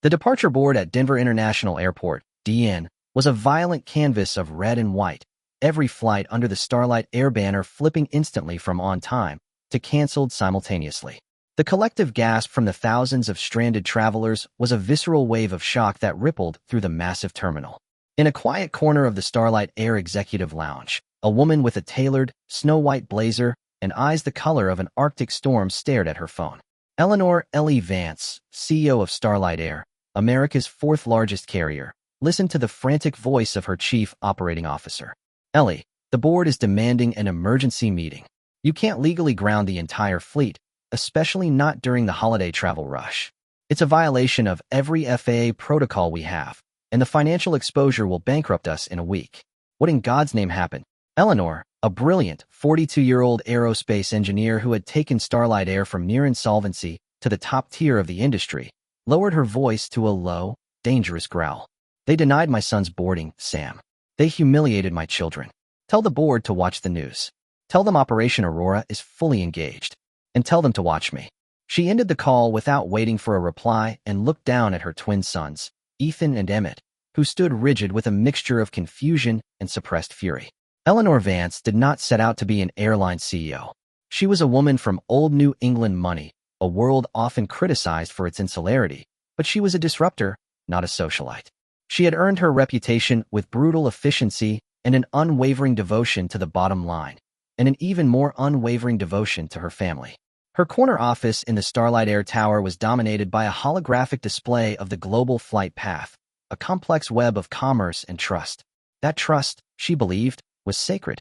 The departure board at Denver International Airport, DN, was a violent canvas of red and white, every flight under the Starlight Air banner flipping instantly from on time to canceled simultaneously. The collective gasp from the thousands of stranded travelers was a visceral wave of shock that rippled through the massive terminal. In a quiet corner of the Starlight Air Executive Lounge, a woman with a tailored, snow-white blazer and eyes the color of an Arctic storm stared at her phone. Eleanor Ellie Vance, CEO of Starlight Air, America's fourth-largest carrier, listened to the frantic voice of her chief operating officer. Ellie, the board is demanding an emergency meeting. You can't legally ground the entire fleet, especially not during the holiday travel rush. It's a violation of every FAA protocol we have, and the financial exposure will bankrupt us in a week. What in God's name happened? Eleanor, a brilliant 42-year-old aerospace engineer who had taken Starlight Air from near insolvency to the top tier of the industry, lowered her voice to a low, dangerous growl. They denied my son's boarding, Sam. They humiliated my children. Tell the board to watch the news. Tell them Operation Aurora is fully engaged. And tell them to watch me. She ended the call without waiting for a reply and looked down at her twin sons, Ethan and Emmett, who stood rigid with a mixture of confusion and suppressed fury. Eleanor Vance did not set out to be an airline CEO. She was a woman from old New England money, a world often criticized for its insularity, but she was a disruptor, not a socialite. She had earned her reputation with brutal efficiency and an unwavering devotion to the bottom line, and an even more unwavering devotion to her family. Her corner office in the Starlight Air Tower was dominated by a holographic display of the global flight path, a complex web of commerce and trust. That trust, she believed, was sacred.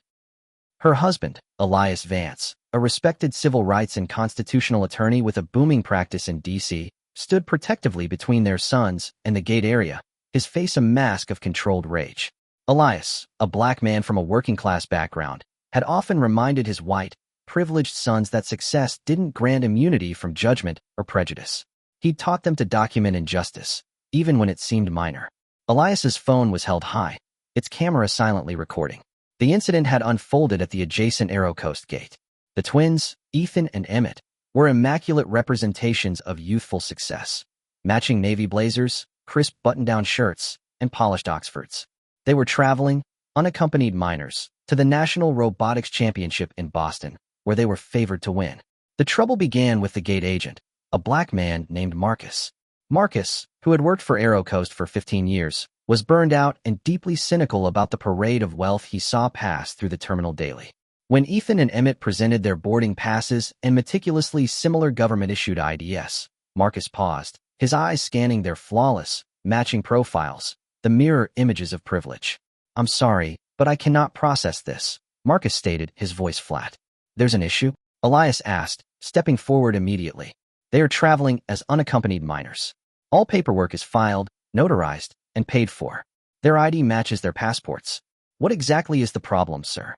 Her husband, Elias Vance, a respected civil rights and constitutional attorney with a booming practice in D.C., stood protectively between their sons and the gate area, his face a mask of controlled rage. Elias, a black man from a working-class background, had often reminded his white, privileged sons that success didn't grant immunity from judgment or prejudice. He'd taught them to document injustice, even when it seemed minor. Elias's phone was held high, its camera silently recording. The incident had unfolded at the adjacent AeroCoast gate. The twins, Ethan and Emmett, were immaculate representations of youthful success. Matching navy blazers, crisp button-down shirts, and polished Oxfords. They were traveling, unaccompanied minors, to the National Robotics Championship in Boston, where they were favored to win. The trouble began with the gate agent, a black man named Marcus. Marcus, who had worked for AeroCoast for 15 years, was burned out and deeply cynical about the parade of wealth he saw pass through the terminal daily. When Ethan and Emmett presented their boarding passes and meticulously similar government-issued IDs, Marcus paused, his eyes scanning their flawless, matching profiles, the mirror images of privilege. "I'm sorry, but I cannot process this," Marcus stated, his voice flat. "There's an issue?" Elias asked, stepping forward immediately. "They are traveling as unaccompanied minors. All paperwork is filed, notarized, and paid for. Their ID matches their passports. What exactly is the problem, sir?"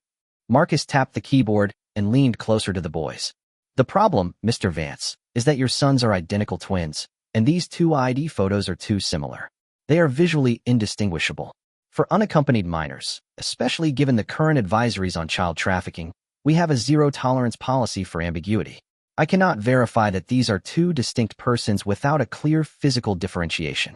Marcus tapped the keyboard and leaned closer to the boys. "The problem, Mr. Vance, is that your sons are identical twins, and these two ID photos are too similar. They are visually indistinguishable. For unaccompanied minors, especially given the current advisories on child trafficking, we have a zero-tolerance policy for ambiguity. I cannot verify that these are two distinct persons without a clear physical differentiation."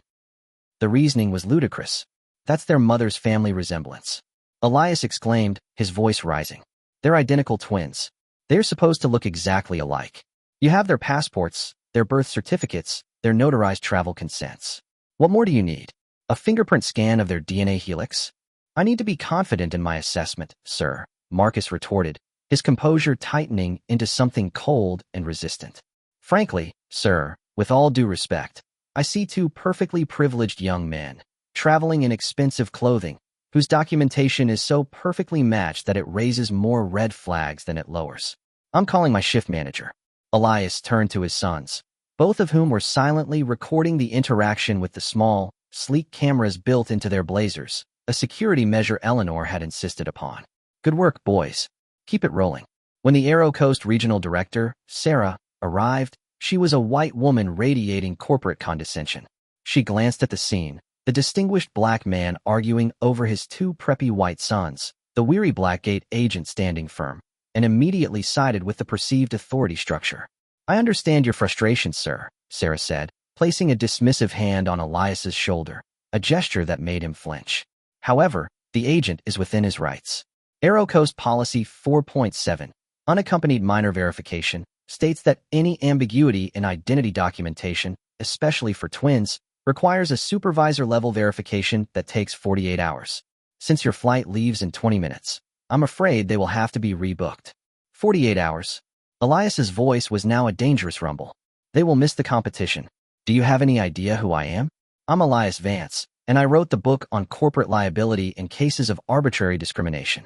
The reasoning was ludicrous. "That's their mother's family resemblance," Elias exclaimed, his voice rising. "They're identical twins. They're supposed to look exactly alike. You have their passports, their birth certificates, their notarized travel consents. What more do you need? A fingerprint scan of their DNA helix?" "I need to be confident in my assessment, sir," Marcus retorted, his composure tightening into something cold and resistant. "Frankly, sir, with all due respect, I see two perfectly privileged young men, traveling in expensive clothing, whose documentation is so perfectly matched that it raises more red flags than it lowers. I'm calling my shift manager." Elias turned to his sons, both of whom were silently recording the interaction with the small, sleek cameras built into their blazers, a security measure Eleanor had insisted upon. "Good work, boys. Keep it rolling." When the AeroCoast regional director, Sarah, arrived, she was a white woman radiating corporate condescension. She glanced at the scene, the distinguished black man arguing over his two preppy white sons, the weary black gate agent standing firm, and immediately sided with the perceived authority structure. "I understand your frustration, sir," Sarah said, placing a dismissive hand on Elias's shoulder, a gesture that made him flinch. However, the agent is within his rights. AeroCoast Policy 4.7, Unaccompanied Minor Verification, states that any ambiguity in identity documentation, especially for twins, requires a supervisor-level verification that takes 48 hours. Since your flight leaves in 20 minutes, I'm afraid they will have to be rebooked. 48 hours. Elias's voice was now a dangerous rumble. They will miss the competition. Do you have any idea who I am? I'm Elias Vance, and I wrote the book on corporate liability in cases of arbitrary discrimination.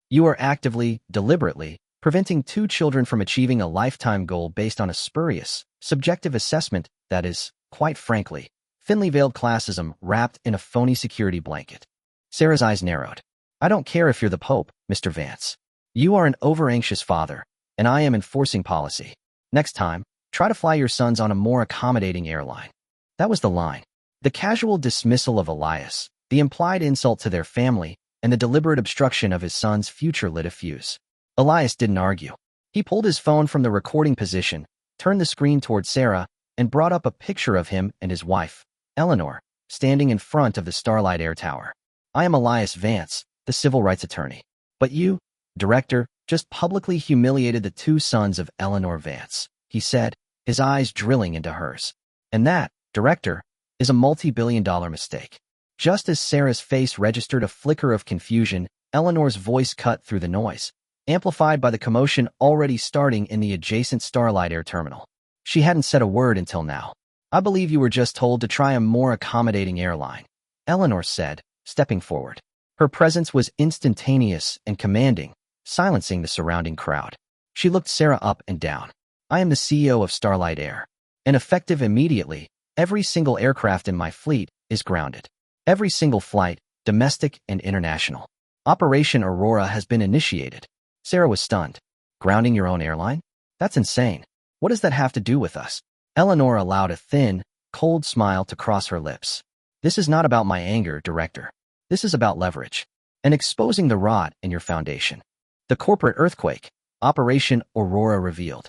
You are actively, deliberately, preventing 2 children from achieving a lifetime goal based on a spurious, subjective assessment that is, quite frankly, thinly veiled classism wrapped in a phony security blanket. Sarah's eyes narrowed. I don't care if you're the Pope, Mr. Vance. You are an over-anxious father, and I am enforcing policy. Next time, try to fly your sons on a more accommodating airline. That was the line. The casual dismissal of Elias, the implied insult to their family, and the deliberate obstruction of his son's future lit a fuse. Elias didn't argue. He pulled his phone from the recording position, turned the screen toward Sarah, and brought up a picture of him and his wife, Eleanor, standing in front of the Starlight Air Tower. I am Elias Vance, the civil rights attorney. But you, director, just publicly humiliated the 2 sons of Eleanor Vance, he said, his eyes drilling into hers. And that, director, is a multi-billion-dollar mistake. Just as Sarah's face registered a flicker of confusion, Eleanor's voice cut through the noise, amplified by the commotion already starting in the adjacent Starlight Air terminal. She hadn't said a word until now. I believe you were just told to try a more accommodating airline, Eleanor said, stepping forward. Her presence was instantaneous and commanding, silencing the surrounding crowd. She looked Sarah up and down. I am the CEO of Starlight Air, and effective immediately, every single aircraft in my fleet is grounded. Every single flight, domestic and international. Operation Aurora has been initiated. Sarah was stunned. Grounding your own airline? That's insane. What does that have to do with us? Eleanor allowed a thin, cold smile to cross her lips. This is not about my anger, director. This is about leverage and exposing the rot in your foundation. The corporate earthquake, Operation Aurora revealed.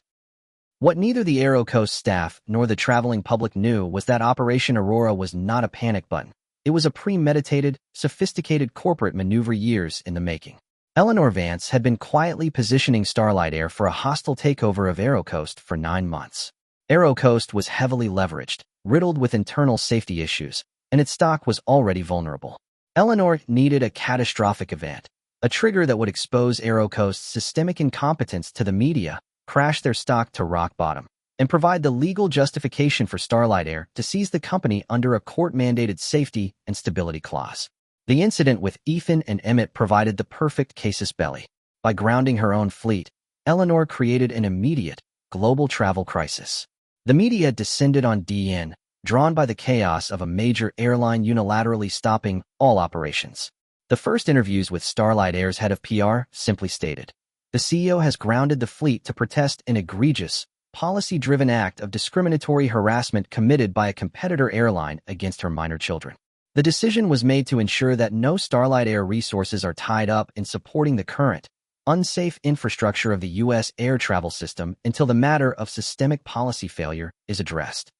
What neither the AeroCoast staff nor the traveling public knew was that Operation Aurora was not a panic button. It was a premeditated, sophisticated corporate maneuver years in the making. Eleanor Vance had been quietly positioning Starlight Air for a hostile takeover of AeroCoast for 9 months. AeroCoast was heavily leveraged, riddled with internal safety issues, and its stock was already vulnerable. Eleanor needed a catastrophic event, a trigger that would expose AeroCoast's systemic incompetence to the media, crash their stock to rock bottom, and provide the legal justification for Starlight Air to seize the company under a court-mandated safety and stability clause. The incident with Ethan and Emmett provided the perfect casus belli. By grounding her own fleet, Eleanor created an immediate, global travel crisis. The media descended on DN, drawn by the chaos of a major airline unilaterally stopping all operations. The first interviews with Starlight Air's head of PR simply stated, the CEO has grounded the fleet to protest an egregious, policy-driven act of discriminatory harassment committed by a competitor airline against her minor children. The decision was made to ensure that no Starlight Air resources are tied up in supporting the current, unsafe infrastructure of the U.S. air travel system until the matter of systemic policy failure is addressed.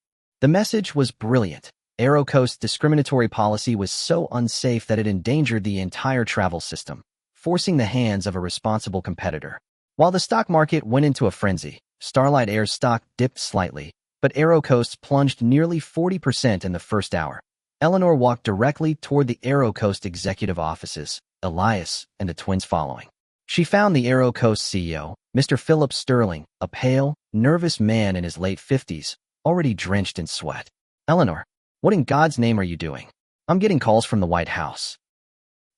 The message was brilliant. AeroCoast's discriminatory policy was so unsafe that it endangered the entire travel system, forcing the hands of a responsible competitor. While the stock market went into a frenzy, Starlight Air's stock dipped slightly, but AeroCoast plunged nearly 40% in the first hour. Eleanor walked directly toward the AeroCoast executive offices, Elias and the twins following. She found the AeroCoast CEO, Mr. Philip Sterling, a pale, nervous man in his late 50s, already drenched in sweat. Eleanor, what in God's name are you doing? I'm getting calls from the White House.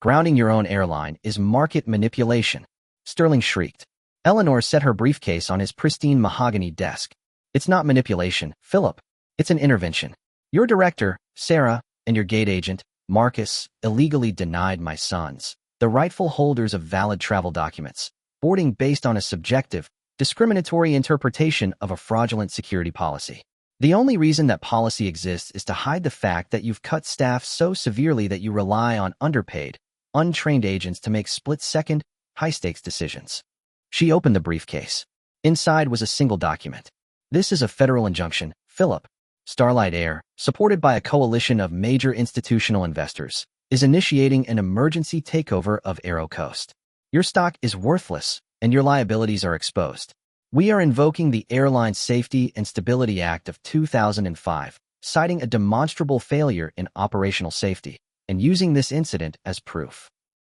Grounding your own airline is market manipulation, Sterling shrieked. Eleanor set her briefcase on his pristine mahogany desk. It's not manipulation, Philip. It's an intervention. Your director, Sarah, and your gate agent, Marcus, illegally denied my sons, the rightful holders of valid travel documents, boarding based on a subjective, discriminatory interpretation of a fraudulent security policy. The only reason that policy exists is to hide the fact that you've cut staff so severely that you rely on underpaid, untrained agents to make split-second, high-stakes decisions. She opened the briefcase. Inside was a single document. This is a federal injunction, Philip. Starlight Air, supported by a coalition of major institutional investors, is initiating an emergency takeover of AeroCoast. Your stock is worthless, and your liabilities are exposed. We are invoking the Airline Safety and Stability Act of 2005, citing a demonstrable failure in operational safety, and using this incident as proof.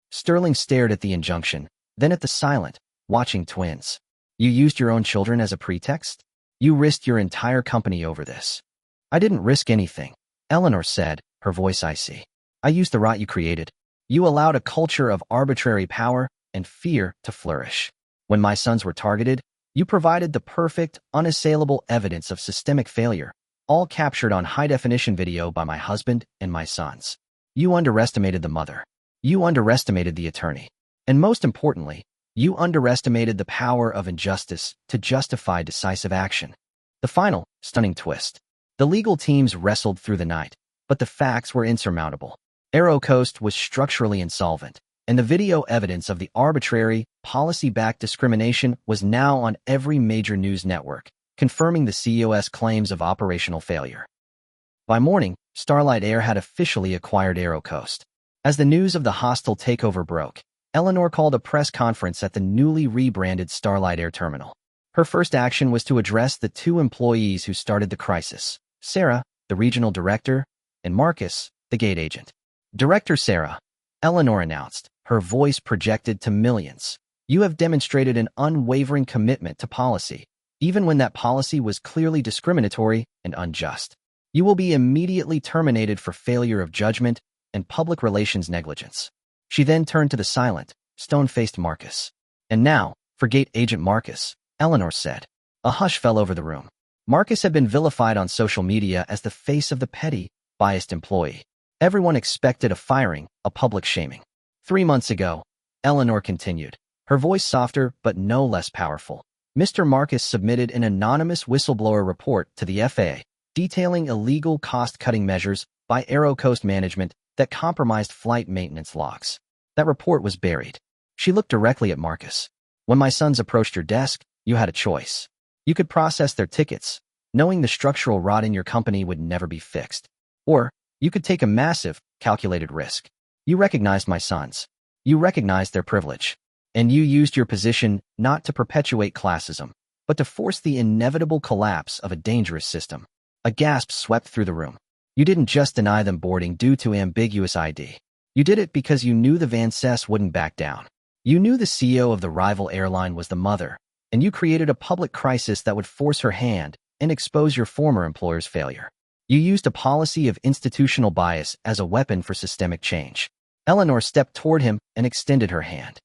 Sterling stared at the injunction, then at the silent, watching twins. You used your own children as a pretext? You risked your entire company over this. I didn't risk anything, Eleanor said, her voice icy. I used the rot you created. You allowed a culture of arbitrary power and fear to flourish. When my sons were targeted, you provided the perfect, unassailable evidence of systemic failure, all captured on high-definition video by my husband and my sons. You underestimated the mother. You underestimated the attorney. And most importantly, you underestimated the power of injustice to justify decisive action. The final, stunning twist. The legal teams wrestled through the night, but the facts were insurmountable. AeroCoast was structurally insolvent, and the video evidence of the arbitrary, policy-backed discrimination was now on every major news network, confirming the CEO's claims of operational failure. By morning, Starlight Air had officially acquired AeroCoast. As the news of the hostile takeover broke, Eleanor called a press conference at the newly rebranded Starlight Air terminal. Her first action was to address the two employees who started the crisis, Sarah, the regional director, and Marcus, the gate agent. Director Sarah, Eleanor announced, her voice projected to millions. You have demonstrated an unwavering commitment to policy, even when that policy was clearly discriminatory and unjust. You will be immediately terminated for failure of judgment and public relations negligence. She then turned to the silent, stone-faced Marcus. And now, for gate agent Marcus, Eleanor said. A hush fell over the room. Marcus had been vilified on social media as the face of the petty, biased employee. Everyone expected a firing, a public shaming. 3 months ago, Eleanor continued, her voice softer but no less powerful. Mr. Marcus submitted an anonymous whistleblower report to the FAA, detailing illegal cost-cutting measures by AeroCoast management that compromised flight maintenance logs. That report was buried. She looked directly at Marcus. When my sons approached your desk, you had a choice. You could process their tickets, knowing the structural rot in your company would never be fixed. Or, you could take a massive, calculated risk. You recognized my sons. You recognized their privilege. And you used your position not to perpetuate classism, but to force the inevitable collapse of a dangerous system. A gasp swept through the room. You didn't just deny them boarding due to ambiguous ID. You did it because you knew the Van Cess wouldn't back down. You knew the CEO of the rival airline was the mother, and you created a public crisis that would force her hand and expose your former employer's failure. You used a policy of institutional bias as a weapon for systemic change. Eleanor stepped toward him and extended her hand.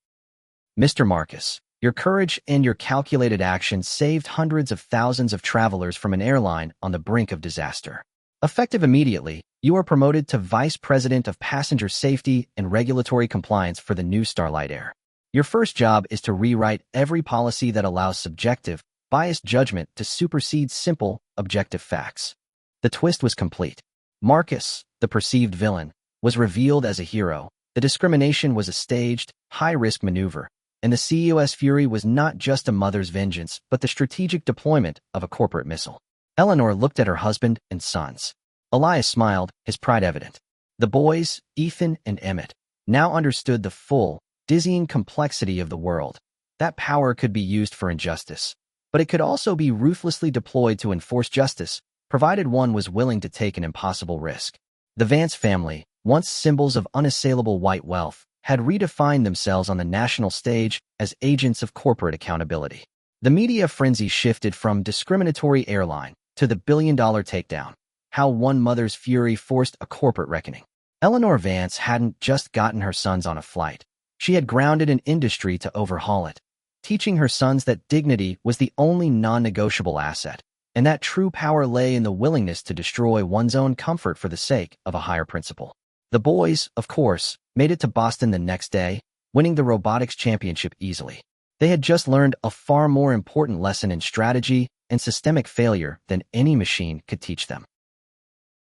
Mr. Marcus, your courage and your calculated action saved hundreds of thousands of travelers from an airline on the brink of disaster. Effective immediately, you are promoted to Vice President of Passenger Safety and Regulatory Compliance for the new Starlight Air. Your first job is to rewrite every policy that allows subjective, biased judgment to supersede simple, objective facts. The twist was complete. Marcus, the perceived villain, was revealed as a hero. The discrimination was a staged, high-risk maneuver, and the CEO's fury was not just a mother's vengeance, but the strategic deployment of a corporate missile. Eleanor looked at her husband and sons. Elias smiled, his pride evident. The boys, Ethan and Emmett, now understood the full, dizzying complexity of the world. That power could be used for injustice, but it could also be ruthlessly deployed to enforce justice, provided one was willing to take an impossible risk. The Vance family, once symbols of unassailable white wealth, had redefined themselves on the national stage as agents of corporate accountability. The media frenzy shifted from discriminatory airline to the billion-dollar takedown, how one mother's fury forced a corporate reckoning. Eleanor Vance hadn't just gotten her sons on a flight. She had grounded an industry to overhaul it, teaching her sons that dignity was the only non-negotiable asset, and that true power lay in the willingness to destroy one's own comfort for the sake of a higher principle. The boys, of course, made it to Boston the next day, winning the robotics championship easily. They had just learned a far more important lesson in strategy and systemic failure than any machine could teach them.